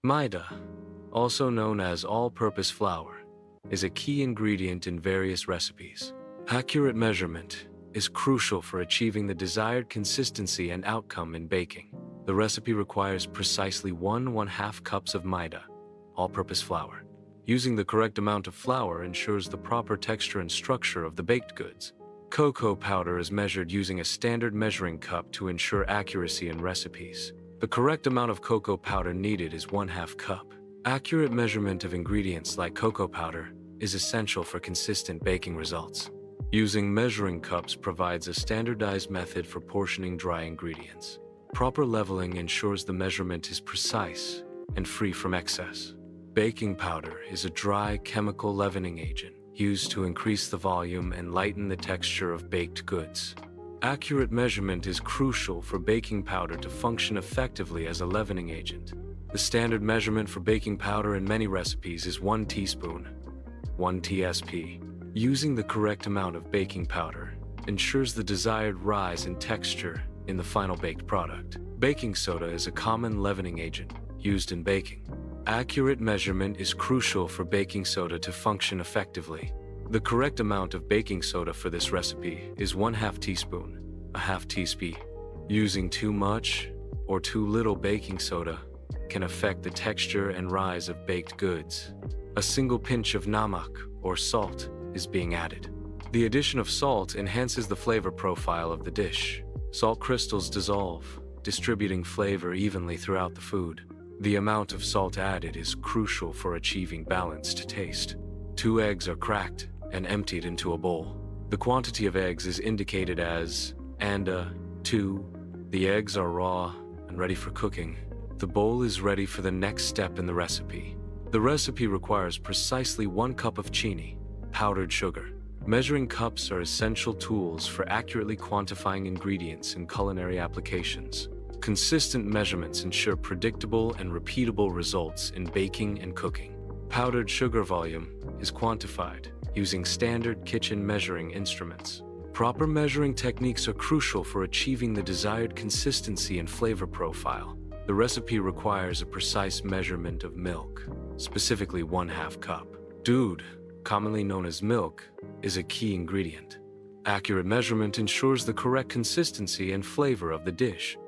Maida, also known as all-purpose flour, is a key ingredient in various recipes. Accurate measurement is crucial for achieving the desired consistency and outcome in baking. The recipe requires precisely 1/2 cups of Maida, all-purpose flour. Using the correct amount of flour ensures the proper texture and structure of the baked goods. Cocoa powder is measured using a standard measuring cup to ensure accuracy in recipes. The correct amount of cocoa powder needed is 1/2 cup. Accurate measurement of ingredients like cocoa powder is essential for consistent baking results. Using measuring cups provides a standardized method for portioning dry ingredients. Proper leveling ensures the measurement is precise and free from excess. Baking powder is a dry chemical leavening agent used to increase the volume and lighten the texture of baked goods. Accurate measurement is crucial for baking powder to function effectively as a leavening agent. The standard measurement for baking powder in many recipes is 1 teaspoon, 1 tsp. Using the correct amount of baking powder ensures the desired rise in texture in the final baked product. Baking soda is a common leavening agent used in baking. Accurate measurement is crucial for baking soda to function effectively. The correct amount of baking soda for this recipe is 1/2 teaspoon, 1/2 teaspoon. Using too much or too little baking soda can affect the texture and rise of baked goods. A single pinch of namak, or salt, is being added. The addition of salt enhances the flavor profile of the dish. Salt crystals dissolve, distributing flavor evenly throughout the food. The amount of salt added is crucial for achieving balanced taste. 2 eggs are cracked and emptied into a bowl. The quantity of eggs is indicated as anda 2. The eggs are raw and ready for cooking. The bowl is ready for the next step in the recipe. The recipe requires precisely 1 cup of chini, powdered sugar. Measuring cups are essential tools for accurately quantifying ingredients in culinary applications. Consistent measurements ensure predictable and repeatable results in baking and cooking. Powdered sugar volume is quantified using standard kitchen measuring instruments. Proper measuring techniques are crucial for achieving the desired consistency and flavor profile. The recipe requires a precise measurement of milk, specifically 1/2 cup. Doodh, commonly known as milk, is a key ingredient. Accurate measurement ensures the correct consistency and flavor of the dish.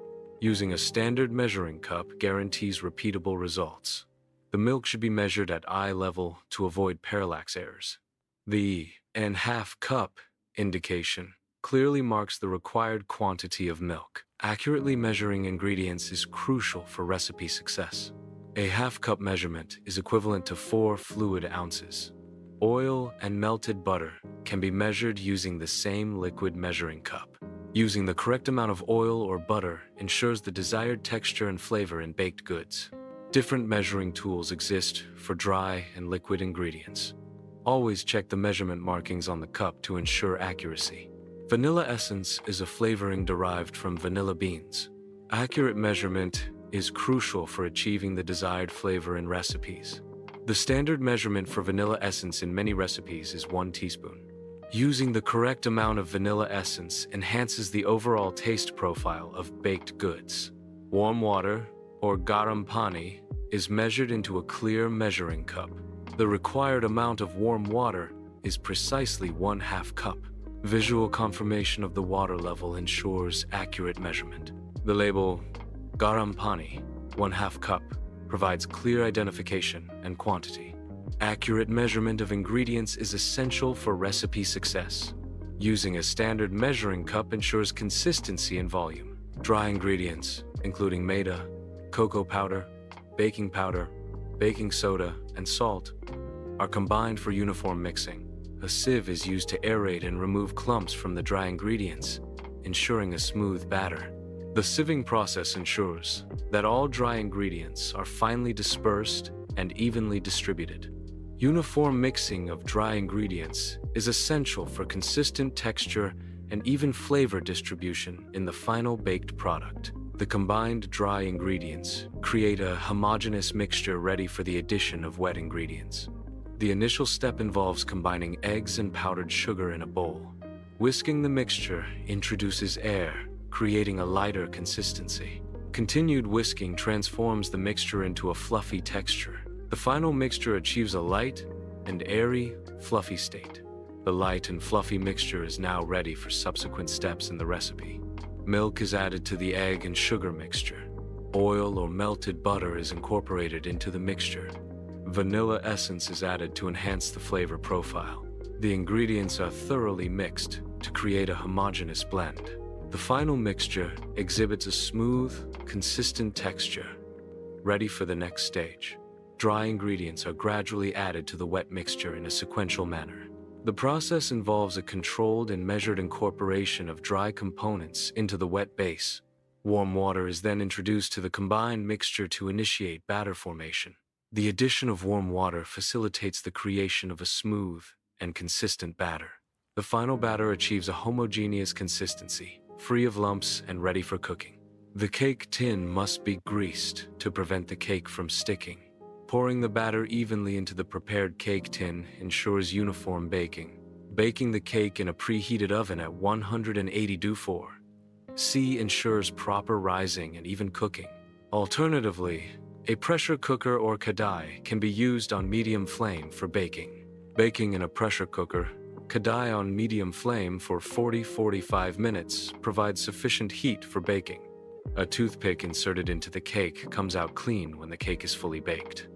Using a standard measuring cup guarantees repeatable results. The milk should be measured at eye level to avoid parallax errors. The "1/2 cup" indication clearly marks the required quantity of milk. Accurately measuring ingredients is crucial for recipe success. A 1/2 cup measurement is equivalent to 4 fluid ounces. Oil and melted butter can be measured using the same liquid measuring cup. Using the correct amount of oil or butter ensures the desired texture and flavor in baked goods. Different measuring tools exist for dry and liquid ingredients. Always check the measurement markings on the cup to ensure accuracy. Vanilla essence is a flavoring derived from vanilla beans. Accurate measurement is crucial for achieving the desired flavor in recipes. The standard measurement for vanilla essence in many recipes is 1 teaspoon. Using the correct amount of vanilla essence enhances the overall taste profile of baked goods. Warm water, or garam pani, is measured into a clear measuring cup. The required amount of warm water is precisely 1/2 cup. Visual confirmation of the water level ensures accurate measurement. The label, garam pani, 1/2 cup, provides clear identification and quantity. Accurate measurement of ingredients is essential for recipe success. Using a standard measuring cup ensures consistency and volume. Dry ingredients, including maida, cocoa powder, baking powder, baking soda, and salt, are combined for uniform mixing. A sieve is used to aerate and remove clumps from the dry ingredients, ensuring a smooth batter. The sieving process ensures that all dry ingredients are finely dispersed and evenly distributed. Uniform mixing of dry ingredients is essential for consistent texture and even flavor distribution in the final baked product. The combined dry ingredients create a homogeneous mixture ready for the addition of wet ingredients. The initial step involves combining eggs and powdered sugar in a bowl. Whisking the mixture introduces air, creating a lighter consistency. Continued whisking transforms the mixture into a fluffy texture. The final mixture achieves a light and airy, fluffy state. The light and fluffy mixture is now ready for subsequent steps in the recipe. Milk is added to the egg and sugar mixture. Oil or melted butter is incorporated into the mixture. Vanilla essence is added to enhance the flavor profile. The ingredients are thoroughly mixed to create a homogeneous blend. The final mixture exhibits a smooth, consistent texture, ready for the next stage. Dry ingredients are gradually added to the wet mixture in a sequential manner. The process involves a controlled and measured incorporation of dry components into the wet base. Warm water is then introduced to the combined mixture to initiate batter formation. The addition of warm water facilitates the creation of a smooth and consistent batter. The final batter achieves a homogeneous consistency, free of lumps and ready for cooking. The cake tin must be greased to prevent the cake from sticking. Pouring the batter evenly into the prepared cake tin ensures uniform baking. Baking the cake in a preheated oven at 180°C ensures proper rising and even cooking. Alternatively, a pressure cooker or kadai can be used on medium flame for baking. Baking in a pressure cooker, kadai on medium flame for 40–45 minutes provides sufficient heat for baking. A toothpick inserted into the cake comes out clean when the cake is fully baked.